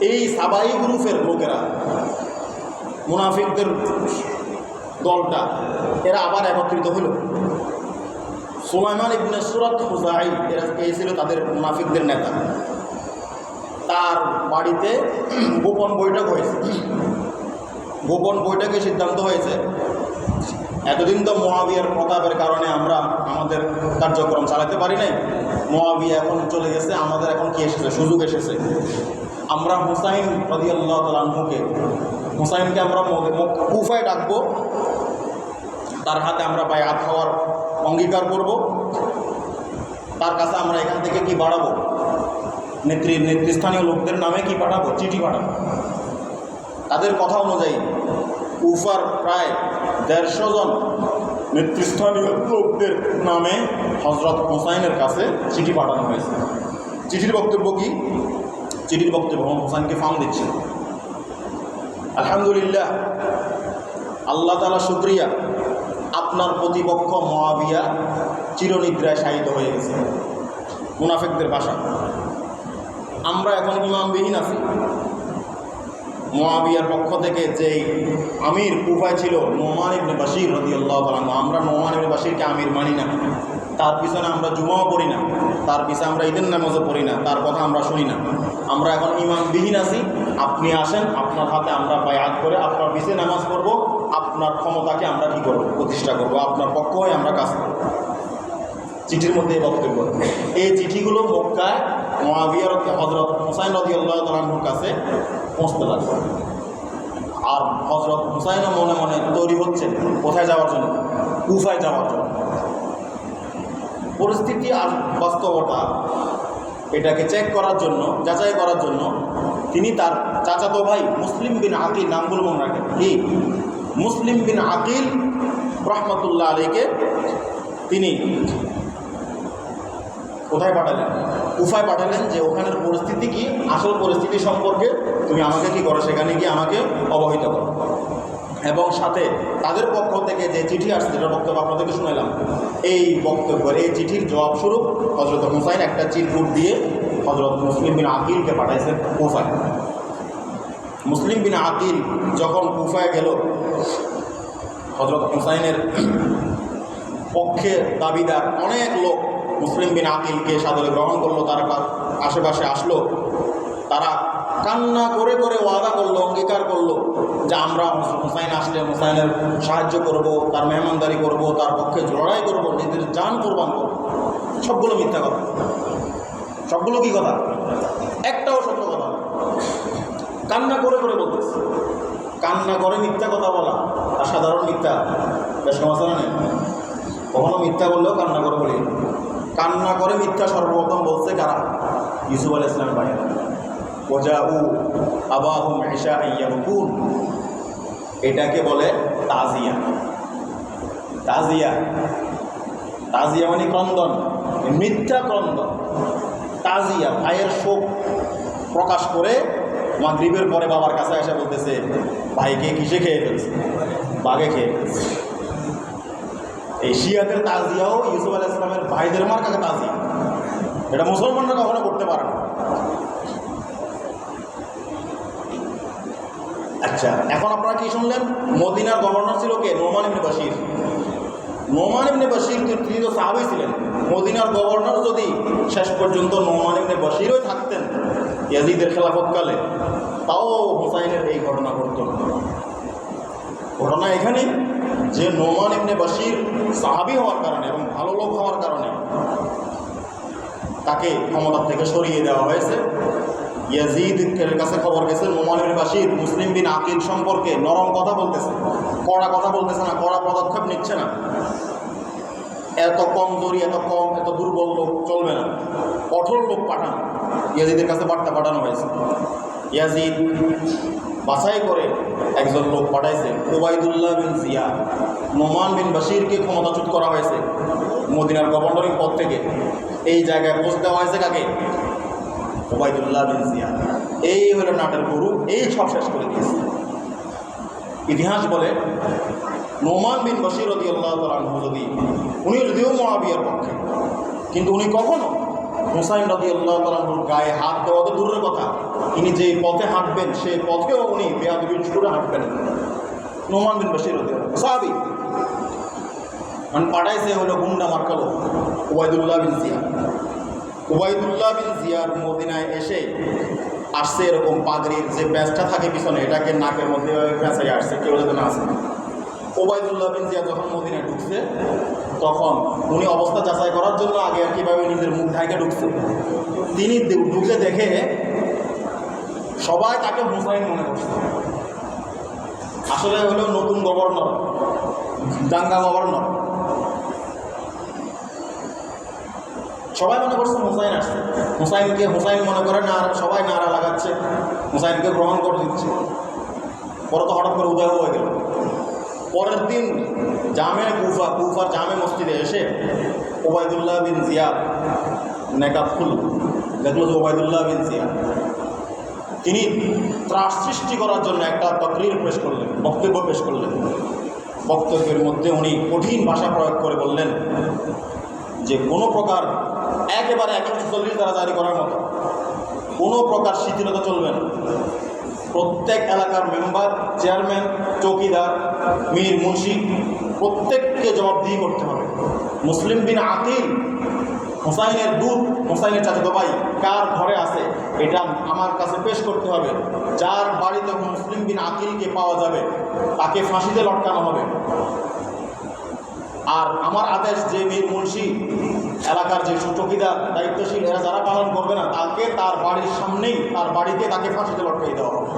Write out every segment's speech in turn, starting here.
এই সাবাই গ্রুপের লোকেরা, মুনাফিকদের দলটা, এরা আবার একত্রিত হলো। সুলাইমান ইবনে সুরাত খুজাই এই ছিল তাদের মুনাফিকদের নেতা। তার বাড়িতে গোপন বৈঠক হয়েছে। গোপন বৈঠকে সিদ্ধান্ত হয়েছে, এতদিন তো মুআবিয়ার প্রতাপের কারণে আমরা আমাদের কার্যক্রম চালাতে পারি নাই, মুআবিয়া এখন চলে গেছে, আমাদের এখন কি এসেছে, সুযোগ এসেছে। আমরা হুসাইন রাদিয়াল্লাহু তাআলা আনহুকে, হুসাইনকে আমরা কুফায় ডাকবো, তার হাতে আমরা বায়াত হওয়ার অঙ্গীকার করব। তার কাছে আমরা এখান থেকে কি বাড়াবো, নেতৃস্থানীয় লোকদের নামে কি পাঠাবো, চিঠি পাঠাবো। তাদের কথা অনুযায়ী কুফার প্রায় 150 জন নেতৃস্থানীয় লোকদের নামে হযরত হুসাইনের কাছে চিঠি পাঠানো হয়েছে। চিঠির বক্তব্য কি? চিঠির বক্তব্য হুসাইনকে ফার্ম দিচ্ছে। আলহামদুলিল্লাহ, আল্লাহ তাআলা শুকরিয়া, আপনার প্রতিপক্ষ মুআবিয়া চিরনিদ্রায় শায়িত হয়ে গেছে। মুনাফিকদের ভাষা, আমরা এখন ইমামবিহীন আছি। মুআবিয়ার পক্ষ থেকে যেই আমির কুফায় ছিল নোমান ইবনে বাশির রাদিয়াল্লাহু তাআলা, আমরা নোমান ইবনে বাশিরকে আমির মানি না, তার পিছনে আমরা জুমাও পড়ি না, তার পিছনে আমরা ঈদের নামাজও পড়ি না, তার কথা আমরা শুনি না। আমরা এখন ইমামবিহীন আছি, আপনি আসেন, আপনার হাতে আমরা বায়াত করে আপনার পিছনে নামাজ পড়ব, আপনার ক্ষমতাকে আমরা কী করব, প্রতিষ্ঠা করব, আপনার পক্ষ হয়ে আমরা কাজ করব। চিঠির মধ্যে এই বক্তব্য। এই চিঠিগুলো মক্কায় মুআবিয়ার হযরত হুসাইন রাদিয়াল্লাহু তাআলা আনহুর কাছে পৌঁছতে লাগবে। আর হযরত হুসাইনও মনে মনে তৈরি হচ্ছেন কোথায় যাওয়ার জন্য, কুফায় যাওয়ার জন্য। পরিস্থিতি আর বাস্তবতা এটাকে চেক করার জন্য, যাচাই করার জন্য তিনি তার চাচাতো ভাই মুসলিম বিন আকিল, নামগুলো মনে রাখেন কি, মুসলিম বিন আকিল রাহমাতুল্লাহ আলাইহিকে তিনি কোথায় পাঠালেন, কুফায় পাঠালেন, যে ওখানের পরিস্থিতি কি, আসল পরিস্থিতি সম্পর্কে তুমি আমাকে কি করো, সেখানে গিয়ে আমাকে অবহিত করো। এবং সাথে তাদের পক্ষ থেকে যে চিঠি আসছে, যেটা বক্তব্য আপনাদেরকে শুনাইলাম, এই বক্তব্যের এই চিঠির জবাবস্বরূপ হযরত হুসাইন একটা চিরকুট দিয়ে হযরত মুসলিম বিন আকিলকে পাঠাইছেন কুফায়। মুসলিম বিন আকিল যখন কুফায় গেল, হযরত হুসাইনের পক্ষে দাবিদার অনেক লোক মুসলিম বিন আকিলকে সাদরে গ্রহণ করলো, তার আশেপাশে আসলো। তারা কান্না করে করে ওয়াদা করলো, অঙ্গীকার করলো যে আমরা হুসাইন আসলে হুসাইনের সাহায্য করব, তার মেহমানদারি করব, তার পক্ষে লড়াই করব, নিজের জান কোরবান করব। সবগুলো মিথ্যা কথা, সবগুলো কি কথা, একটাও সত্য কথা। কান্না করে করে বলতেছে, কান্না করে মিথ্যা কথা বলা আর সাধারণ মিথ্যা বেশ সমস্যা নেই। কখনো মিথ্যা বললেও কান্না করে বলি। কান্না করে মিথ্যা সর্বপ্রথম বলছে কারা? ইউসুফ আলাইহিস সালাম ভাইয়া। ওয়াজাউ আবাহুম ইশাআন ইয়াবকুন, এটাকে বলে তাজিয়া। তাজিয়া, তাজিয়া মানে ক্রন্দন, মিথ্যা ক্রন্দন। তাজিয়া, ভাইয়ের শোক প্রকাশ করে মাগরিবের পরে বাবার কাছে এসে বলতেছে, ভাইকে কিসে খেয়ে ফেলছে, বাঘে খেয়ে ফেলছে। এই শিয়াদের তাজিয়াও ইউসুফ আলাইহিস সালামের ভাইদের মার্কাকে তাজিয়া, এটা মুসলমানরা কখনো করতে পারে না। আচ্ছা, এখন আপনারা কি শুনলেন? মদিনার গভর্নর ছিল কে? নোমান ইবনে বাশির। নোমান ইবনে বাশির তিনি তো সাহাবী ছিলেন। মদিনার গভর্নর যদি শেষ পর্যন্ত নোমান ইবনে বাশিরই থাকতেন ইয়াজিদের খেলাফতকালে, তাও হুসাইনের এই ঘটনা ঘটত না। ঘটনা এখানে যে নোমান ইবনে বাশির সাহাবী হওয়ার কারণে এবং ভালো লোক হওয়ার কারণে তাকে ক্ষমতা থেকে সরিয়ে দেওয়া হয়েছে। ইয়াজিদের কাছে খবর গেছে নোমান ইবনে বাশির মুসলিম বিন আকিল সম্পর্কে নরম কথা বলতেছে, কড়া কথা বলতেছে না, কড়া পদক্ষেপ নিচ্ছে না। এত কমজোরি, এত দুর্বল লোক চলবে না, কঠোর লোক পাঠান। ইয়াজিদের কাছে বার্তা পাঠানো হয়েছে। ইয়াজিদ বাছাই করে একজন লোক পাঠাইছে, উবাইদুল্লাহ বিন জিয়াদ। নোমান বিন বাশিরকে ক্ষমতাচ্যুত করা হয়েছে মদিনার গভর্নরের পদ থেকে। এই জায়গায় পৌঁছে দেওয়া হয়েছে কাকে? Ubaidullah bin Ziyad. এই হলো নাটের গুরু, এই সব শেষ করে দিয়েছে। ইতিহাস বলে নোমান বিন বাশির রাদিয়াল্লাহু তাআলা আনহু উনিও যদিও মুআবিয়ার পক্ষে, কিন্তু উনি কখনো হুসাইন রাদিয়াল্লাহু তাআলা আনহুর গায়ে হাত দেওয়া তো দূরের কথা, তিনি যে পথে হাঁটবেন সেই পথেও উনি বেয়াদবির সুরে হাঁটবেন। নোমান বিন বাশির রাদিয়াল্লাহু তাআলা সাহাবী, মানে পাঠাইছে হলো গুন্ডা মার্কালো Ubaidullah bin Ziyad. Ubaidullah bin Ziyad মদিনায় এসে আসছে এরকম পাগড়ির যে প্যাঁচটা থাকে পিছনে, এটাকে নাকের মধ্যে পেঁচাই আসছে, কেউ যাতে না আসে। উবাইদুল্লাহ বিন জিয়াদ যখন মদিনায় ঢুকছে তখন উনি অবস্থা যাচাই করার জন্য আগে আর কীভাবে নিজের মুখ ঢাকে ঢুকছে, তিনি ঢুকে দেখে সবাই তাকে হুসাইন মনে করছে। আসলে হলো নতুন গভর্নর, দাঙ্গা গভর্নর, সবাই মনে করছে হুসাইন আসছে। হুসাইনকে হুসাইন মনে করে না, সবাই নারা লাগাচ্ছে, হুসাইনকে গ্রহণ করে দিচ্ছে। পরে তো হঠাৎ করে উদয় হয়ে গেল। পরের দিন কুফার জামে মসজিদে এসে ওবায়দুল্লাহ বিন জিয়াদ নেকাব খুল দেখলো যে ওবায়দুল্লাহ বিন জিয়াদ তিনি ত্রাস সৃষ্টি করার জন্য একটা তকরির পেশ করলেন, বক্তব্য পেশ করলেন। বক্তব্যের মধ্যে উনি কঠিন ভাষা প্রয়োগ করে বললেন যে কোনো প্রকার একেবারে 140 দ্বারা জারি করার মতো কোনো প্রকার শিথিলতা চলবে না। প্রত্যেক এলাকার মেম্বার, চেয়ারম্যান, চৌকিদার, মীর, মুন্সি প্রত্যেককে জবাবদিহি করতে হবে। মুসলিম বিন আকিল হুসাইনের দুধ, হুসাইনের চাচাতো ভাই কার ঘরে আছে এটা আমার কাছে পেশ করতে হবে। যার বাড়িতে মুসলিম বিন আকিলকে পাওয়া যাবে তাকে ফাঁসিতে লটকানো হবে। আর আমার আদেশ যে মীর, মুন্সি, এলাকার যে চৌকিদার, দায়িত্বশীল এরা যারা পালন করবে না তাকে তার বাড়ির সামনেই, তার বাড়িতে তাকে ফাঁসিতে লটকাই দেওয়া হবে।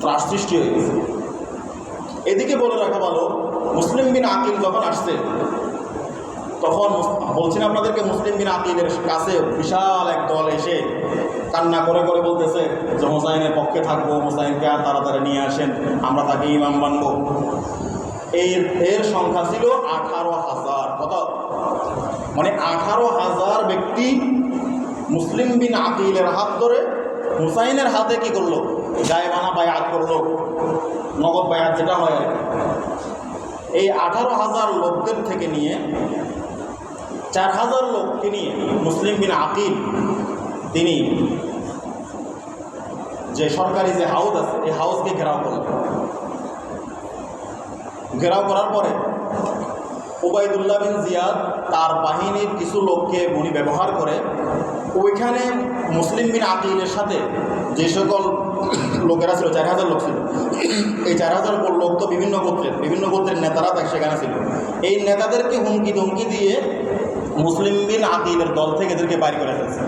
ত্রাস সৃষ্টি হয়ে গেছে। এদিকে বলে রাখা ভালো, মুসলিম বিন আকিল যখন আসছে তখন বলছেন আপনাদেরকে, মুসলিম বিন আকিলের কাছে বিশাল এক দল এসে কান্না করে করে বলতেছে যে হুসাইনের পক্ষে থাকবো, হুসাইনকে আর তাড়াতাড়ি নিয়ে আসেন, আমরা তাকে ইমাম মানব। এর সংখ্যা ছিল 18,000। কত? মানে 18,000 ব্যক্তি মুসলিম বিন আকিলের হাত ধরে হুসাইনের হাতে কি করলো? গায়েবানা বায়াত করলো, নগদ বায়াত যেটা হয় আর কি। এই 18,000 লোকদের থেকে নিয়ে 4,000 লোককে নিয়ে মুসলিম বিন আকিল তিনি যে সরকারি যে হাউস আছে এই হাউসকে ঘেরাও করলেন। ঘেরাও করার পরে ওবায়দুল্লাহ বিন জিয়াদ তার বাহিনীর কিছু লোককে উনি ব্যবহার করে ওইখানে মুসলিম বিন আকিলের সাথে যে সকল লোকেরা ছিল, 4,000 লোক ছিল, এই 4,000 লোক তো বিভিন্ন গোত্রের নেতারা সেখানে ছিল। এই নেতাদেরকে হুমকি ধমকি দিয়ে মুসলিম বিন আকিলের দল থেকে এদেরকে বাইর করে ফেলছে।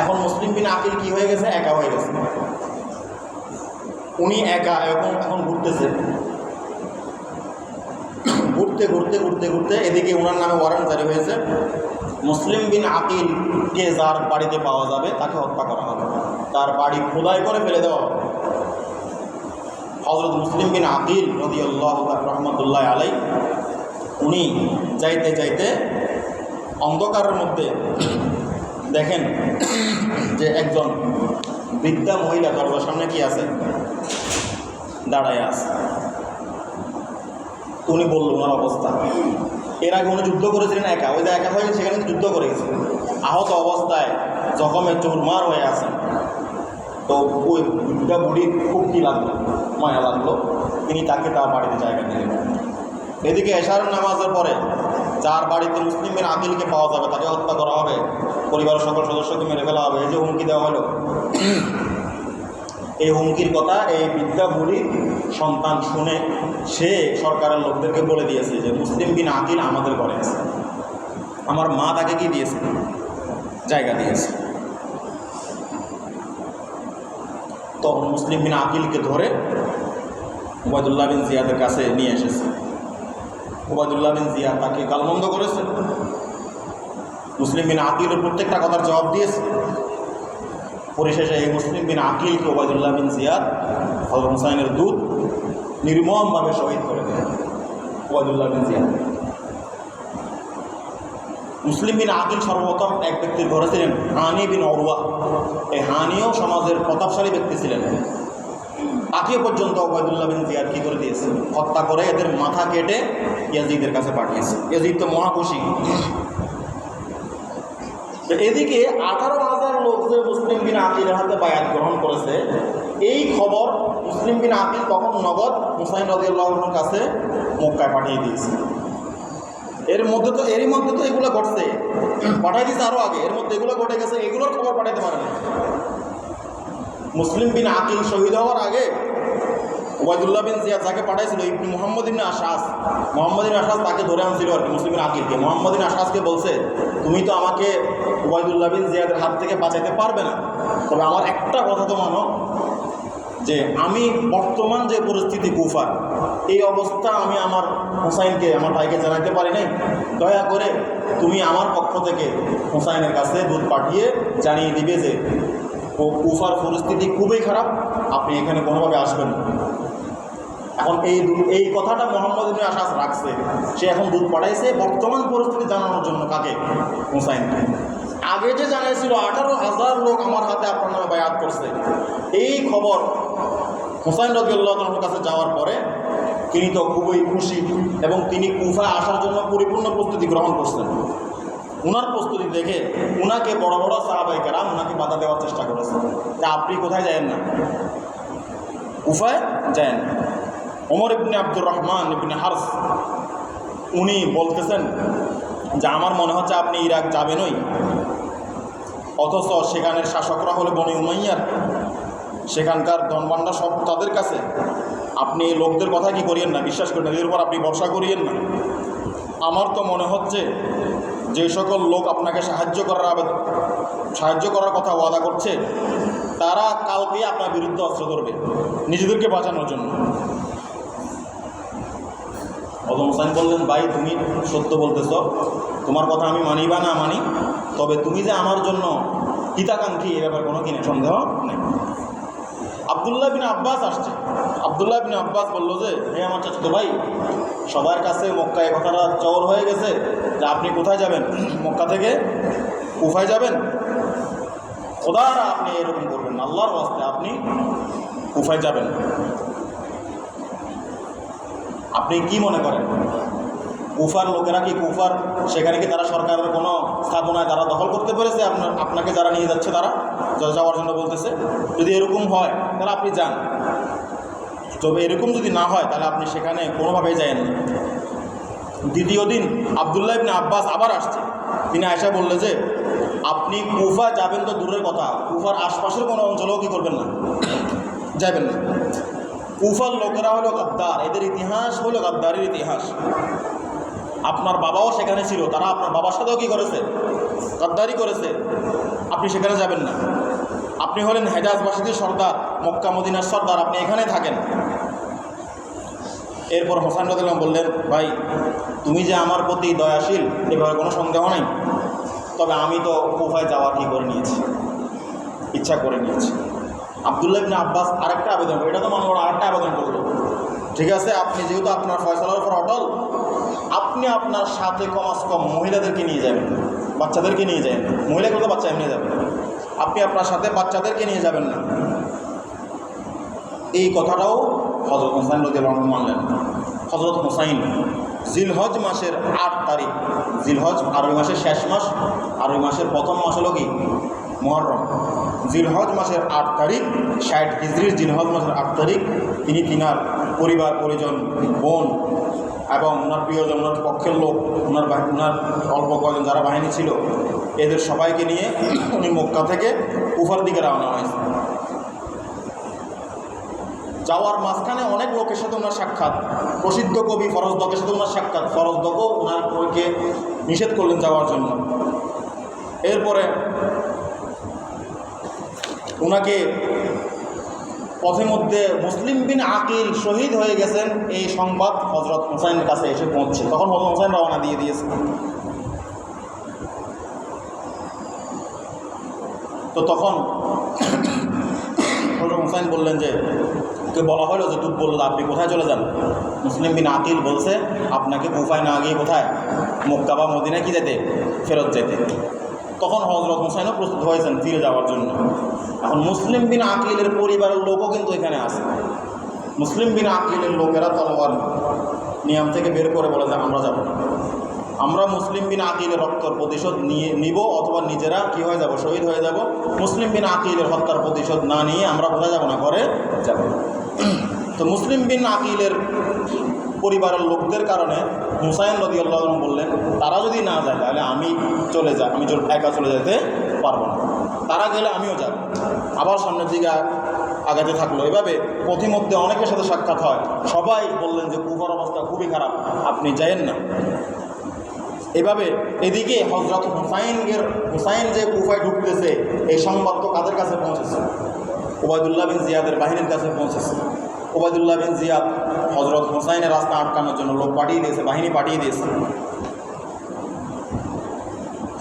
এখন মুসলিম বিন আকিল কি হয়ে গেছে? একা হয়ে গেছে। উনি একা এখন ঘুরতেছে, ঘুরতে এদিকে ওনার নামে ওয়ারেন্ট জারি হয়েছে, মুসলিম বিন আকিলকে যার বাড়িতে পাওয়া যাবে তাকে হত্যা করা হবে, তার বাড়ি খোদাই করে ফেলে দেওয়া হবে। হযরত মুসলিম বিন আকিল রাদিয়াল্লাহু রাহমাতুল্লাহ আলাই উনি যাইতে যাইতে অন্ধকারের মধ্যে দেখেন যে একজন বৃদ্ধা মহিলা দরজার সামনে কি আছে, দাঁড়ায় আছে। উনি বলল ওনার অবস্থা। এর আগে উনি যুদ্ধ করেছিলেন একা, ওই যে একা হয়ে সেখানে যুদ্ধ করে গেছিলেন, আহত অবস্থায় জখমে চুরমার হয়ে আছেন। তো ওই বৃদ্ধা বুড়ির খুব কী লাগলো, মায়া লাগলো, তিনি তাকে তার বাড়িতে জায়গা দিলেন। এদিকে এশারের নামাজের পরে যার বাড়িতে মুসলিম বিন আকিলকে পাওয়া যাবে তাকে হত্যা করা হবে, পরিবারের সকল সদস্যকে মেরে ফেলা হবে, এই যে হুমকি দেওয়া হলো, এই হুমকির কথা এই বৃদ্ধা বুড়ির সন্তান শুনে সে সরকারের লোকদেরকে বলে দিয়েছে যে মুসলিম বিন আকিল আমাদের ঘরে আছে। আমার মা তাকে কি দিয়েছে? জায়গা দিয়েছে। তখন মুসলিম বিন আকিলকে ধরে ওবায়দুল্লাহ বিন জিয়াদের কাছে নিয়ে এসেছে। ওবায়দুল্লাহ বিন জিয়াদ তাকে গালমন্দ করেছে, মুসলিম বিন আকিলের প্রত্যেকটা কথার জবাব দিয়েছে। পরিশেষে এই মুসলিম বিন আকিলকে ওবায়দুল্লাহ বিন জিয়াদ হযরত হুসাইনের দূত নির্মমভাবে শহীদ করে দেন। ওবায়দুল্লাহ বিন জিয়াদ, মুসলিম বিন আকিল সর্বপ্রথম এক ব্যক্তির ঘরে ছিলেন, হানি বিন উরওয়া। এই হানিও সমাজের প্রতাপশালী ব্যক্তি ছিলেন। তাকে পর্যন্ত ওবায়দুল্লাহ বিন জিয়াদ কী করে দিয়েছে? হত্যা করে এদের মাথা কেটে ইয়াজিদের কাছে পাঠিয়েছে। ইয়াজিদ তো মহাখুশি, এদিকে 18,000 লোক যে মুসলিম বিন আকিলের হাতে বায়াত গ্রহণ করেছে, এই খবর মুসলিম বিন আকিল তখন নগদ হুসাইন রাদিয়াল্লাহু আনহুর কাছে মক্কায় পাঠিয়ে দিয়েছে। এরই মধ্যে তো এগুলো ঘটছে, পাঠিয়ে দিয়েছে আরও আগে, এর মধ্যে এগুলো ঘটে গেছে, এগুলোর খবর পাঠাতে পারে না। মুসলিম বিন আকিল শহীদ হওয়ার আগে ওবায়দুল্লাহ বিন জিয়াদ যাকে পাঠাইছিল ইবনে মুহাম্মদ ইবনে আশআস, মুহাম্মদ ইবনে আশআস তাকে ধরে আনছিল আর কি মুসলিম বিন আকিলকে। মুহাম্মদ ইবনে আশআসকে বলছে, তুমি তো আমাকে ওবায়দুল্লাহ বিন জিয়াদের হাত থেকে বাঁচাইতে পারবে না, তবে আমার একটা কথা তো মানো, যে আমি বর্তমান যে পরিস্থিতি কুফার, এই অবস্থা আমি আমার হুসাইনকে, আমার ভাইকে জানাতে পারি নাই, দয়া করে তুমি আমার পক্ষ থেকে হুসাইনের কাছে দূত পাঠিয়ে জানিয়ে দিবে যে কুফার পরিস্থিতি খুবই খারাপ, আপনি এখানে কোনোভাবে আসবেন না। এখন এই কথাটা মুহাম্মদ ইবনে আশআস রাখছে, সে এখন দূত পাঠাইছে বর্তমান পরিস্থিতি জানানোর জন্য। কাকে? হুসাইনকে। আগে যে জানাইছিল 18,000 লোক আমার হাতে আপনার নামে বায়াত করছে, এই খবর হুসাইন রাদিয়াল্লাহু আনহুর কাছে যাওয়ার পরে তিনি তো খুবই খুশি এবং তিনি কুফায় আসার জন্য পরিপূর্ণ প্রস্তুতি গ্রহণ করছেন। উনার প্রস্তুতি দেখে উনাকে বড় বড় সাহাবায়ে কেরাম উনাকে বাধা দেওয়ার চেষ্টা করেছে যে আপনি কোথায় যায়েন না, কুফায় যায়েন না। ওমর ইবনে আব্দুর রহমান ইবনে হারস উনি বলতেছেন যে আমার মনে হচ্ছে আপনি ইরাক যাবেনই, অথচ সেখানের শাসকরা হলো বনি উমাইয়ার, সেখানকার ধনভাণ্ডার সব তাদের কাছে, আপনি এই লোকদের কথা কি করিয়েন না, বিশ্বাস করেন না, এদের উপর আপনি ভরসা করিয়েন না। আমার তো মনে হচ্ছে যে সকল লোক আপনাকে সাহায্য করার কথা ওয়াদা করছে, তারা কালকে আপনার বিরুদ্ধে অস্ত্র ধরবে নিজেদেরকে বাঁচানোর জন্য। হুসাইন বললেন, ভাই তুমি সত্য বলতেছ, তোমার কথা আমি মানি বা না মানি, তবে তুমি যে আমার জন্য হিতাকাঙ্ক্ষী এ ব্যাপারে কোনো কিনে সন্দেহ নেই। আব্দুল্লাহ বিন আব্বাস আসছে। আব্দুল্লাহ বিন আব্বাস বলল যে, হে আমার চাচাতো ভাই, সবার কাছে মক্কায় কথাটা চওর হয়ে গেছে যে আপনি কোথায় যাবেন, মক্কা থেকে কুফায় যাবেন, খোদারা আপনি এরকম করবেন না, আল্লাহর ওয়াস্তে আপনি কুফায় যাবেন। আপনি কি মনে করেন কুফার লোকেরা কি কুফার সেখানে কি তারা সরকারের কোনো স্থাপনায় তারা দখল করতে পেরেছে? আপনাকে যারা নিয়ে যাচ্ছে তারা যাওয়ার জন্য বলতেছে, যদি এরকম হয় তাহলে আপনি যান, তবে এরকম যদি না হয় তাহলে আপনি সেখানে কোনোভাবেই যায়েন না। দ্বিতীয় দিন আব্দুল্লাহ ইবনে আব্বাস আবার আসছে। তিনি আয়েশা বললে যে আপনি কুফা যাবেন তো দূরের কথা, কুফার আশপাশের কোনো অঞ্চলেও কি করবেন না, যাবেন না। কুফার লোকেরা হলো গাদ্দার, এদের ইতিহাস হলো গাদ্দারের ইতিহাস। আপনার বাবাও সেখানে ছিল, তারা আপনার বাবার সাথেও কী করেছে, গাদ্দারি করেছে, আপনি সেখানে যাবেন না। আপনি হলেন হেজাজবাসীদের সর্দার, মক্কা মদিনার সর্দার, আপনি এখানে থাকেন। এরপর হোসেন রাদিয়াল্লাহু বললেন, ভাই তুমি যে আমার প্রতি দয়াশীল এভাবে কোনো সন্দেহ নেই, তবে আমি তো কুফায় যাওয়া কি করে নিয়েছি, ইচ্ছা করে নিয়েছি। আব্দুল্লাহ ইবনে আব্বাস আরেকটা আবেদন, এটা তো মনে করো আরেকটা আবেদন করলো, ঠিক আছে আপনি যেহেতু আপনার ফয়সালার উপর অটল, আপনি আপনার সাথে কমাস কম মহিলাদেরকে নিয়ে যাবেন, বাচ্চাদেরকে নিয়ে যাবেন, মহিলাগুলো তো বাচ্চা এমনি যাবেন, আপনি আপনার সাথে বাচ্চাদেরকে নিয়ে যাবেন না। এই কথাটাও হযরত হুসাইন রাদিয়াল্লাহু আনহু মানলেন। হযরত হুসাইন জিলহজ মাসের 8 তারিখ, জিলহজ আরবি মাসের শেষ মাস, আরবি মাসের প্রথম মাস হলো কি মুহররম, জিলহজ মাসের 8 তারিখ 60 হিজরির জিলহজ মাসের 8 তারিখ তিনি তিনার পরিবার পরিজন, বোন এবং ওনার প্রিয়জন, ওনার পক্ষের লোক, ওনার অল্প কয়েকজন যারা বাহিনী ছিল, এদের সবাইকে নিয়ে উনি মক্কা থেকে কুফার দিকে রওনা হয়েছে। যাওয়ার মাঝখানে অনেক লোকের সাথে ওনার সাক্ষাৎ, প্রসিদ্ধ কবি ফরজদকের সাথে ওনার সাক্ষাৎ, ফরজদকও ওনার বইকে নিষেধ করলেন যাওয়ার জন্য। এরপরে ওনাকে পথে মধ্যে মুসলিম বিন আকিল শহীদ হয়ে গেছেন এই সংবাদ হযরত হুসাইনের কাছে এসে পৌঁছছে। তখন হযরত হুসাইন রওনা দিয়ে দিয়েছে। তো তখন হযরত হুসাইন বললেন যে, ওকে বলা হলো যে তুই বললো আপনি কোথায় চলে যান? মুসলিম বিন আকিল বলছে আপনাকে কুফায় না গিয়ে কোথায়, মক্কা বা মদিনায় কি যেতে, ফেরত যেতে। তখন হযরত হুসাইনও প্রস্তুত হয়েছেন ফিরে যাওয়ার জন্য। এখন মুসলিম বিন আকিলের পরিবারের লোকও কিন্তু এখানে আছে। মুসলিম বিন আকিলের লোকেরা তলোয়ার নিয়াম থেকে বের করে বলে যে আমরা যাব না, আমরা মুসলিম বিন আকিলের রক্তের প্রতিশোধ নিব অথবা নিজেরা কি হয়ে যাব, শহীদ হয়ে যাব। মুসলিম বিন আকিলের হত্যার প্রতিশোধ না নিয়ে আমরা কোথায় যাব না, ঘরে যাব। তো মুসলিম বিন আকিলের পরিবারের লোকদের কারণে হুসাইন রাদিয়াল্লাহু আনহু বললেন, তারা যদি না যায় তাহলে আমি চলে যাই, আমি একা চলে যেতে পারবো না, তারা গেলে আমিও যাব। আবার সামনের দিকে আগাতে থাকলো। এভাবে পথিমধ্যে অনেকের সাথে সাক্ষাৎ হয়, সবাই বললেন যে কুফার অবস্থা খুবই খারাপ, আপনি যায়েন না। এভাবে এদিকে হযরত হুসাইন যে কুফায় ঢুকতেছে এই সংবাদ তো কাদের কাছে পৌঁছেছে, উবাইদুল্লাহ বিন জিয়াদের বাহিনীর কাছে পৌঁছেছে। উবাইদুল্লাহ বিন জিয়াদ হযরত হুসাইনের রাস্তা আটকানোর জন্য লোক পাঠিয়ে দিয়েছে, বাহিনী পাঠিয়ে দিয়েছে।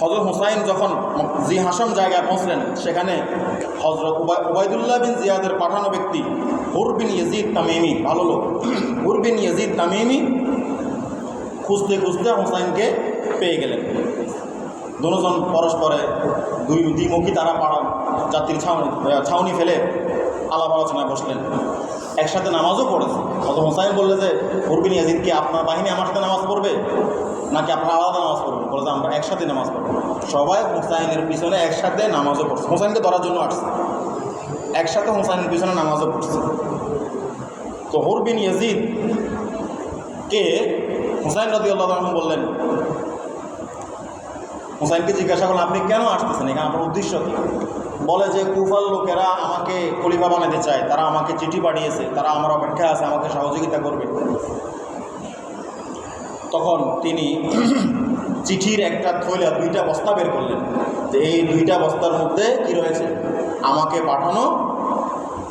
হযরত হুসাইন যখন জি হাসম জায়গায় পৌঁছলেন, সেখানে হযরত উবাইদুল্লাহ বিন জিয়াদের পাঠানো ব্যক্তি হুর বিন ইয়াজিদ তামিমি, ভালো লোক, হুর বিন ইয়াজিদ তামিমি খুঁজতে খুঁজতে হুসাইনকে পেয়ে গেলেন। দুজন পরস্পরে দ্বিমুখী তারা যাত্রীর ছাউনি ফেলে আলাপ আলোচনায় বসলেন, একসাথে নামাজও পড়েছে। হযরত হুসাইন বললে যে হুর বিন ইয়াজিদ, কি আপনার বাহিনী আমার সাথে নামাজ পড়বে নাকি আপনার আলাদা নামাজ পড়বেন? বলে যে আমরা একসাথে নামাজ পড়ব। সবাই হুসাইনের পিছনে একসাথে নামাজও পড়ছে, হুসাইনকে ধরার জন্য আসছে, একসাথে হুসাইনের পিছনে নামাজও পড়ছে। তো হুর বিন ইয়াজিদ কে হুসাইন রাদিয়াল্লাহু আনহু বললেন, হুসাইনকে জিজ্ঞাসা করলেন, আপনি কেন আসতেছেন এখানে, আপনার উদ্দেশ্য কী? বলে যে কুফার লোকেরা আমাকে খলিফা বানাতে চায়, তারা আমাকে চিঠি পাঠিয়েছে, তারা আমার অপেক্ষায় আছে, আমাকে সহযোগিতা করবে। তখন তিনি চিঠির একটা থৈলা, 2টা বস্তা বের করলেন, যে এই 2টা বস্তার মধ্যে কি রয়েছে, আমাকে পাঠানো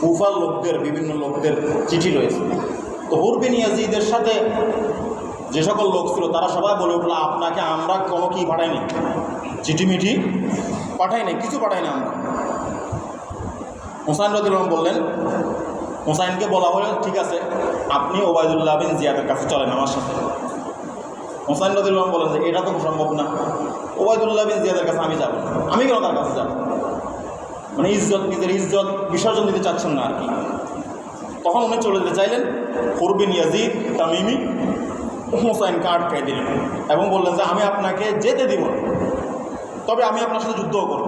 কুফার লোকদের, বিভিন্ন লোকদের চিঠি রয়েছে। তো হুর বিন ইয়াজিদের সাথে যে সকল লোক ছিল তারা সবাই বলে উঠলো, আপনাকে আমরা কোনো কি পাঠাইনি, চিঠি মিঠি পাঠাই নাই, কিছু পাঠাই না আমরা। হুসাইন রাদিয়াল্লাহু আনহু বললেন, হুসাইনকে বলা হলো, ঠিক আছে আপনি উবাইদুল্লাহ বিন জিয়াদের কাছে চলেন আমার সাথে। হুসাইন রাদিয়াল্লাহু আনহু বলেন যে এটা তো সম্ভব না, উবাইদুল্লাহ বিন জিয়াদের কাছে আমি যাব, আমি কেন তার কাছে যাব, মানে নিজের ইজ্জত বিসর্জন দিতে চাচ্ছেন না আর কি। তখন উনি চলে যেতে চাইলেন, হুর বিন ইয়াজিদ তামিমি হুসাইনকে আটকাই দিলেন এবং বললেন যে আমি আপনাকে যেতে দিব না, তবে আমি আপনার সাথে যুদ্ধও করব,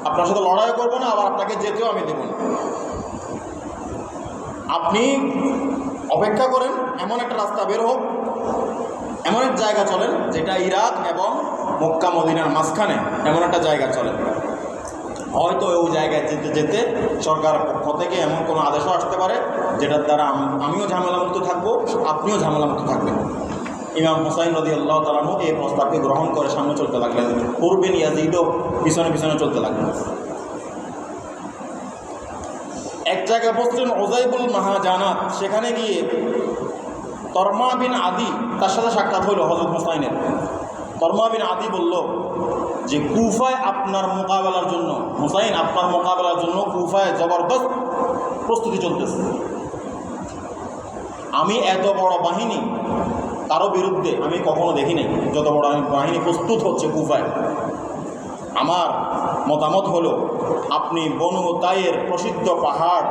আপনার সাথে লড়াইও করবো না, আবার আপনাকে যেতেও আমি দেব না। আপনি অপেক্ষা করেন, এমন একটা রাস্তা বের হোক, এমন এক জায়গা চলেন যেটা ইরাক এবং মক্কা মদিনার মাঝখানে, এমন একটা জায়গা চলেন। হয়তো ওই জায়গায় যেতে যেতে সরকারের পক্ষ থেকে এমন কোনো আদেশও আসতে পারে যেটার দ্বারা আমিও ঝামেলামুক্ত থাকবো, আপনিও ঝামেলামুক্ত থাকবেন। ইমাম হুসাইন রাদিয়াল্লাহু তাআলা আনহু এই প্রস্তাবকে গ্রহণ করে সামনে চলতে লাগলেন, হুর বিন ইয়াজিদও পিছনে পিছনে চলতে লাগলেন। এক জায়গায় বসলেন উযাইবুল মাহাজানাত, সেখানে গিয়ে তরমা বিন আদি, তার সাথে সাক্ষাৎ হইল হযরত হুসাইনের। তরমা বিন আদি বলল যে কুফায় আপনার মোকাবেলার জন্য, হুসাইন আপনার মোকাবেলার জন্য কুফায় জবরদস্ত প্রস্তুতি চলতেছে। আমি এত বড় বাহিনী কারো বিরুদ্ধে আমি কখনো দেখি নাই, যত বড় বাহিনী প্রস্তুত হচ্ছে কুফায়। আমার মতামত হলো আপনি বনু তাইয়ের প্রসিদ্ধ পাহাড়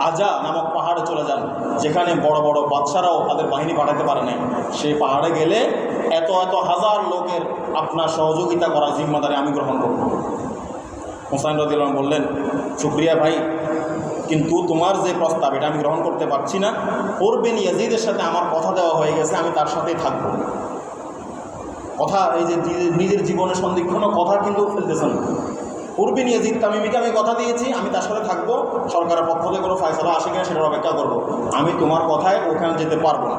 আজা নামক পাহাড়ে চলে যান, যেখানে বড় বড় বাদশারাও তাদের বাহিনী পাঠাতে পারে না। সেই পাহাড়ে গেলে এত এত হাজার লোকের আপনার সহযোগিতা করার জিম্মাদারি আমি গ্রহণ করব। হুসাইন রাদিয়াল্লাহু আনহু বললেন, শুকরিয়া ভাই, কিন্তু তোমার যে প্রস্তাব এটা আমি গ্রহণ করতে পারছি না। হুর বিন ইয়াজিদের সাথে আমার কথা দেওয়া হয়ে গেছে, আমি তার সাথেই থাকব। কথা এই যে নিজের জীবনে সন্দিক্ষণ কথা কিন্তু ফেলতেছেন। হুর বিন ইয়াজিদ তামিমিকে আমি কথা দিয়েছি, আমি তার সাথে থাকবো, সরকারের পক্ষ থেকে কোনো ফয়সালা আসে কিনা সেটার অপেক্ষা করব, আমি তোমার কথায় ওখানে যেতে পারবো না।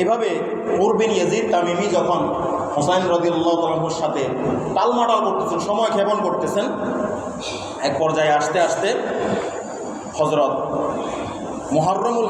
এভাবে হুর বিন ইয়াজিদ তামিমি যখন হুসাইন রাদিয়াল্লাহু তাআলা আনহুর সাথে টালমাটাল করতেছেন, সময় ক্ষেপণ করতেছেন, এক পর্যায়ে আসতে আসতে হযরত মুহররমুল